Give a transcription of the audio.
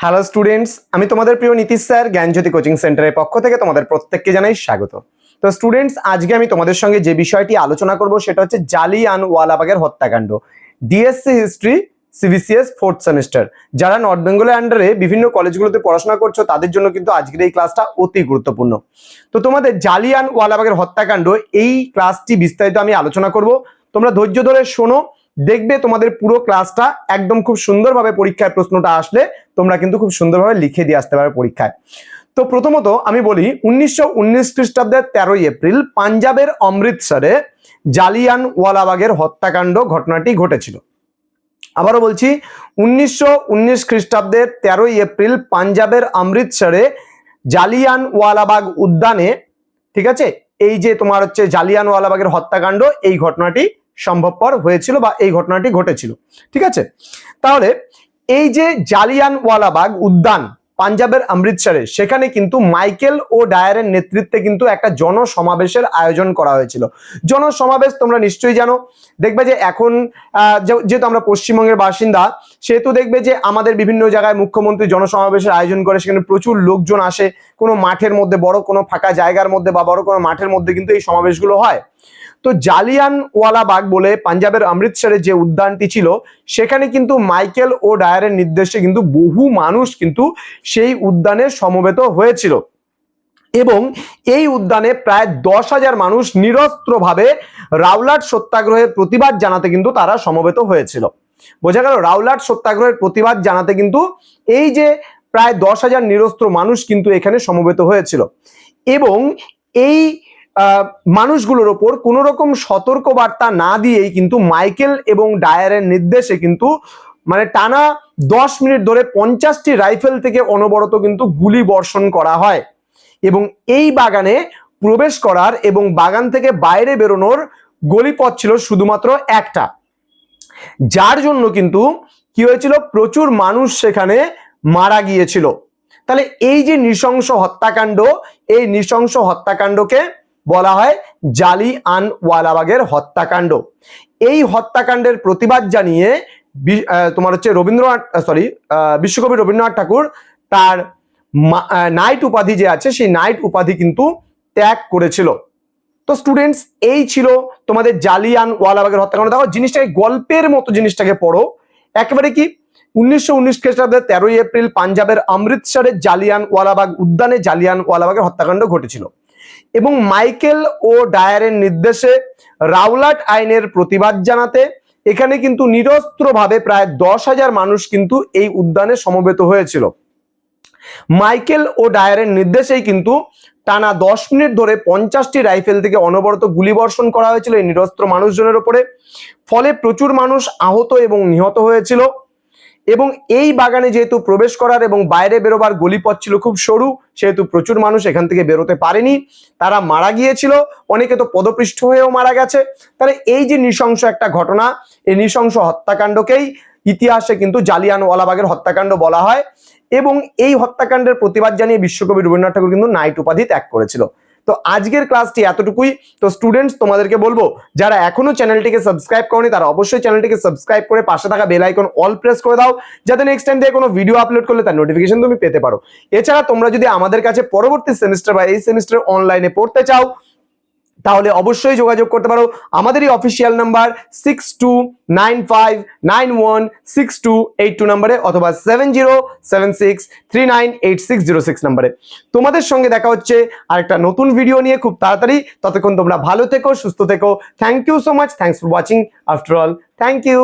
Hello students, আমি তোমাদের প্রিয় নীতিশ স্যার জ্ঞানজ্যোতি কোচিং সেন্টারের পক্ষ থেকে তোমাদের প্রত্যেককে জানাই স্বাগত। তো স্টুডেন্টস, আজকে আমি তোমাদের সঙ্গে যে বিষয়টি আলোচনা করব সেটা হচ্ছে জালিয়ানওয়ালাবাগের হত্যাকাণ্ড। DSC history CBCS 4th semester, যারা নর্থ বেঙ্গলের আন্ডারে বিভিন্ন কলেজগুলোতে পড়াশোনা করছো তাদের জন্য কিন্তু আজকের এই ক্লাসটা অতি গুরুত্বপূর্ণ। তো তোমাদের জালিয়ানওয়ালাবাগের হত্যাকাণ্ড এই ক্লাসটি বিস্তারিত আমি আলোচনা করব। তোমরা ধৈর্য ধরে শোনো, দেখবে তোমাদের পুরো ক্লাসটা একদম খুব সুন্দরভাবে পরীক্ষায় প্রশ্নটা আসলে তোমরা কিন্তু খুব সুন্দরভাবে লিখে দিয়ে আসতে পারবে পরীক্ষায়। তো প্রথমত আমি বলি 1919 খ্রিস্টাব্দের 13ই এপ্রিল পাঞ্জাবের অমৃতসরে জালিয়ানওয়ালাবাগের হত্যাকাণ্ড ঘটনাটি ঘটেছিল। আবারও বলছি, 1919 খ্রিস্টাব্দের 13ই এপ্রিল পাঞ্জাবের অমৃতসরে জালিয়ানওয়ালাবাগ উদ্যানে, ঠিক আছে, এই যে তোমার হচ্ছে জালিয়ানওয়ালাবাগের হত্যাকাণ্ড, এই ঘটনাটি সম্ভবপর হয়েছিল বা এই ঘটনাটি ঘটেছিল। ঠিক আছে, তাহলে এই যে জালিয়ানওয়ালাবাগ উদ্যান পাঞ্জাবের অমৃতসরে, সেখানে কিন্তু মাইকেল ও ডায়ারের নেতৃত্বে কিন্তু একটা জনসমাবেশের আয়োজন করা হয়েছিল। জনসমাবেশ তোমরা নিশ্চয়ই জানো, দেখবে যে এখন যেহেতু আমরা পশ্চিমবঙ্গের বাসিন্দা, সেহেতু দেখবে যে আমাদের বিভিন্ন জায়গায় মুখ্যমন্ত্রী জনসমাবেশের আয়োজন করে, সেখানে প্রচুর লোকজন আসে। কোনো মাঠের মধ্যে, বড় কোনো ফাঁকা জায়গার মধ্যে বা বড় কোনো মাঠের মধ্যে কিন্তু এই সমাবেশগুলো হয়। তো জালিয়ানওয়ালাবাগ বলে পাঞ্জাবের অমৃতসরে যে উদ্যানটি ছিল, সেখানে কিন্তু মাইকেল ও ডায়ারের নির্দেশে কিন্তু বহু মানুষ কিন্তু সেই উদ্যানে সমবেত হয়েছিল এবং এই উদ্যানে প্রায় 10,000 মানুষ নিরস্ত্রভাবে রাওলাট সত্যাগ্রহের প্রতিবাদ জানাতে কিন্তু তারা সমবেত হয়েছিল। বোঝা গেল, রাওলাট সত্যাগ্রহের প্রতিবাদ জানাতে কিন্তু এই যে প্রায় 10,000 নিরস্ত্র মানুষ কিন্তু এখানে সমবেত হয়েছিল এবং এই মানুষগুলোর ওপর কোনো রকম সতর্ক বার্তা না দিয়েই কিন্তু মাইকেল এবং ডায়ারের নির্দেশে কিন্তু মানে টানা 10 মিনিট ধরে 50টি রাইফেল থেকে অনবরত কিন্তু গুলি বর্ষণ করা হয় এবং এই বাগানে প্রবেশ করার এবং বাগান থেকে বাইরে বেরোনোর গলিপথ ছিল শুধুমাত্র একটা, যার জন্য কিন্তু কি হয়েছিল, প্রচুর মানুষ সেখানে মারা গিয়েছিল। তাহলে এই যে নৃশংস হত্যাকাণ্ড, এই নৃশংস হত্যাকাণ্ডকে বলা হয় জালিয়ানওয়ালাবাগের হত্যাকাণ্ড। এই হত্যাকাণ্ডের প্রতিবাদ জানিয়ে তোমার হচ্ছে বিশ্বকবি রবীন্দ্রনাথ ঠাকুর তার নাইট উপাধি যে আছে, সেই নাইট উপাধি কিন্তু ত্যাগ করেছিল। তো স্টুডেন্টস, এই ছিল তোমাদের জালিয়ানওয়ালাবাগের হত্যাকাণ্ড। দেখো, জিনিসটাকে গল্পের মতো জিনিসটাকে পড়ো একেবারে। কি 1919 খ্রিস্টাব্দের 13ই এপ্রিল পাঞ্জাবের অমৃতসরের জালিয়ানওয়ালাবাগ উদ্যানে জালিয়ানওয়ালাবাগের হত্যাকাণ্ড ঘটেছিল এবং মাইকেল ও ডায়ারের নির্দেশে রাওলাট আইনের প্রতিবাদ জানাতে এখানে কিন্তু নিরস্ত্রভাবে প্রায় 10,000 মানুষ কিন্তু এই উদ্যানে সমবেত হয়েছিল। মাইকেল ও ডায়ারের নির্দেশেই কিন্তু টানা 10 মিনিট ধরে 50টি রাইফেল থেকে অনবরত গুলিবর্ষণ করা হয়েছিল এই নিরস্ত্র মানুষজনের উপরে। ফলে প্রচুর মানুষ আহত এবং নিহত হয়েছিল এবং এই বাগানে যেহেতু প্রবেশ করার এবং বাইরে বেরোবার গলিপথ ছিল খুব সরু, সেহেতু প্রচুর মানুষ এখান থেকে বেরোতে পারেনি, তারা মারা গিয়েছিল, অনেকে তো পদপৃষ্ঠ হয়েও মারা গেছে। তাহলে এই যে নৃশংস একটা ঘটনা, এই নৃশংস হত্যাকাণ্ডকেই ইতিহাসে কিন্তু জালিয়ানওয়ালাবাগের হত্যাকাণ্ড বলা হয় এবং এই হত্যাকাণ্ডের প্রতিবাদ জানিয়ে বিশ্বকবি রবীন্দ্রনাথ ঠাকুর কিন্তু নাইট উপাধি ত্যাগ করেছিল। তো আজকের ক্লাসটি এতটুকুই। তো স্টুডেন্টস, তোমাদেরকে বলবো, যারা এখনো চ্যানেলটিকে সাবস্ক্রাইব করনি তারা অবশ্যই চ্যানেলটিকে সাবস্ক্রাইব করে পাশে থাকা বেল আইকন অল প্রেস করে দাও, যাতে নেক্সট টাইম দিয়ে কোনো ভিডিও আপলোড করলে তার নোটিফিকেশন তুমি পেতে পারো। এছাড়া তোমরা যদি আমাদের কাছে পরবর্তী সেমিস্টার বা এই সেমিস্টার অনলাইনে পড়তে চাও তাহলে অবশ্যই যোগাযোগ করতে পারো। আমাদেরই অফিসিয়াল নাম্বার 6295916282 নম্বরে অথবা 7076398606 নম্বরে। তোমাদের সঙ্গে দেখা হচ্ছে আরেকটা নতুন ভিডিও নিয়ে খুব তাড়াতাড়ি। ততক্ষণ তোমরা ভালো থেকো, সুস্থ থেকো। Thank you so much. Thanks for watching. After all, thank you.